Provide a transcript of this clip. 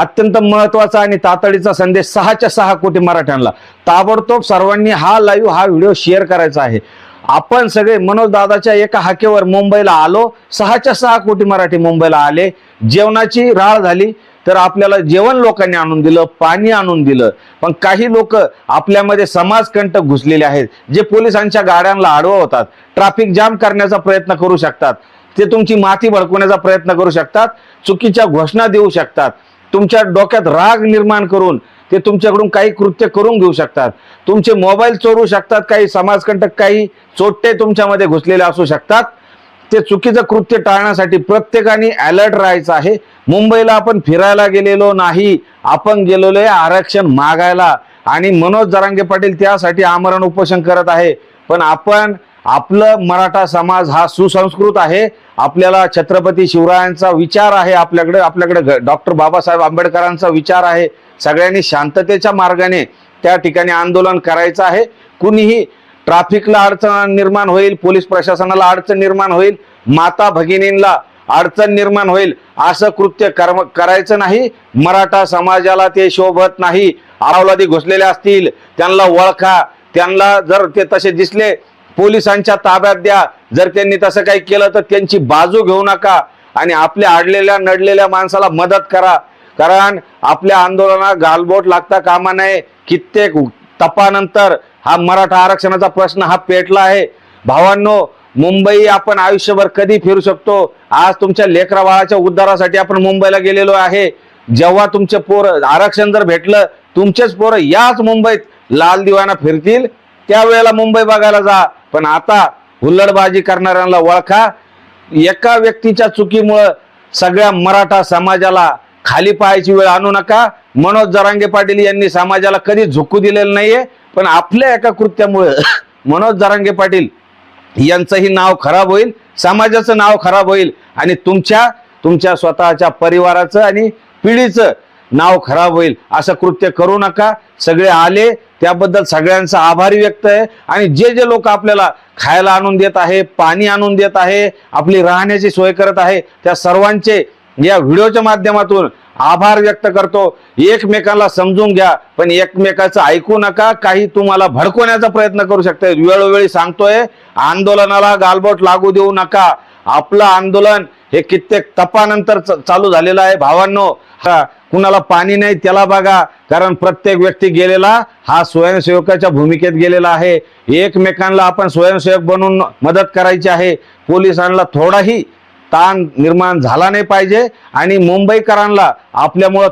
अत्यंत महत्त्वाचा आणि तातडीचा संदेश 6च्या 6 कोटी मराठ्यांना ताबडतोब सर्वांनी हा व्हिडिओ शेअर करायचा आहे। आपण सगळे मनोज दादाच्या एका हाकेवर मुंबईला आलो, 6च्या 6 कोटी मराठी मुंबईला आले। जेवणाची राळ झाली तर आपल्याला जेवण लोकांनी आणून दिलं, पाणी आणून दिलं, पण काही लोक आपल्यामध्ये समाजकंटक घुसलेले आहेत, जे पोलिसांच्या गाड्यांना अडवतात, ट्रॅफिक जाम करण्याचा प्रयत्न करू शकतात, ते तुमची माथी भडकवण्याचा प्रयत्न करू शकतात, चुकीच्या घोषणा देऊ शकतात, तुमच्या डोक्यात राग निर्माण करून ते तुमच्याकडून काही कृत्य करून घेऊ शकतात, तुमचे मोबाईल चोरू शकतात, काही समाजकंटक काही चोट्टे तुमच्यामध्ये घुसलेले असू शकतात। ते चुकीचं कृत्य टाळण्यासाठी प्रत्येकाने अलर्ट राहायचं आहे। मुंबईला आपण फिरायला गेलेलो नाही, आपण गेलेलो आहे आरक्षण मागायला आणि मनोज जरांगे पाटील त्यासाठी आमरण उपोषण करत आहे। पण आपण आपलं मराठा समाज हा सुसंस्कृत आहे, आपल्याला छत्रपती शिवरायांचा विचार आहे, आपल्याकडे डॉक्टर बाबासाहेब आंबेडकरांचा विचार आहे। सगळ्यांनी शांततेच्या मार्गाने त्या ठिकाणी आंदोलन करायचं आहे। कुणीही ट्रॅफिकला अडचण निर्माण होईल, पोलीस प्रशासनाला अडचण निर्माण होईल, माता भगिनींना अडचण निर्माण होईल असं कृत्य करायचं नाही। मराठा समाजाला ते शोभत नाही। अवलादी घुसलेले असतील त्यांना ओळखा, त्यांना जर ते तसे दिसले पोलिसांच्या ताब्यात द्या, जर त्यांनी तसं काही केलं तर त्यांची बाजू घेऊ नका आणि आपल्या अडलेल्या नडलेल्या माणसाला मदत करा, कारण आपल्या आंदोलनाला गालबोट लागता कामा नये। कित्येक तपानंतर हा मराठा आरक्षणाचा प्रश्न हा पेटला आहे। भावांनो, मुंबई आपण आयुष्यभर कधी फिरू शकतो? आज तुमच्या लेकरा बाळाच्या उद्धारासाठी आपण मुंबईला गेलेलो आहे। जेव्हा तुमचे पोरं आरक्षण जर भेटलं, तुमचेच पोरं याच मुंबईत लाल दिवाना फिरतील, त्यावेळेला मुंबई बघायला जा। पण आता हुल्लडबाजी करणाऱ्यांना ओळखा। एका व्यक्तीच्या चुकीमुळे सगळ्या मराठा समाजाला खाली पाहायची वेळ आणू नका। मनोज जरांगे पाटील यांनी समाजाला कधी झुकू दिलेलं नाहीये, पण आपल्या एका कृत्यामुळे मनोज जरांगे पाटील यांचंही नाव खराब होईल, समाजाचं नाव खराब होईल आणि तुमच्या स्वतःच्या परिवाराचं आणि पिढीचं नाव खराब होईल। असं कृत्य करू नका। सगळे आले त्याबद्दल सगळ्यांचा आभारी व्यक्त आहे आणि जे लोक आपल्याला खायला आणून देत आहे, पाणी आणून देत आहे, आपली राहण्याची सोय करत आहे, त्या सर्वांचे या व्हिडिओच्या माध्यमातून आभार व्यक्त करतो। एकमेकांना समजून घ्या, पण एकमेकाचं ऐकू नका। काही तुम्हाला भडकवण्याचा प्रयत्न करू शकते। वेळोवेळी सांगतोय, आंदोलनाला गालबोट लागू देऊ नका। आपलं आंदोलन हे कित्येक तपानंतर चालू झालेलं आहे। भावांनो, कुणाला पाणी नाही त्याला बघा, कारण प्रत्येक व्यक्ती गेलेला हा स्वयंसेवकाच्या भूमिकेत गेलेला आहे। एकमेकांना आपण स्वयंसेवक बनून मदत करायची आहे। पोलिसांना थोडाही ताण निर्माण झाला नाही पाहिजे आणि मुंबईकरांना आपल्यामुळे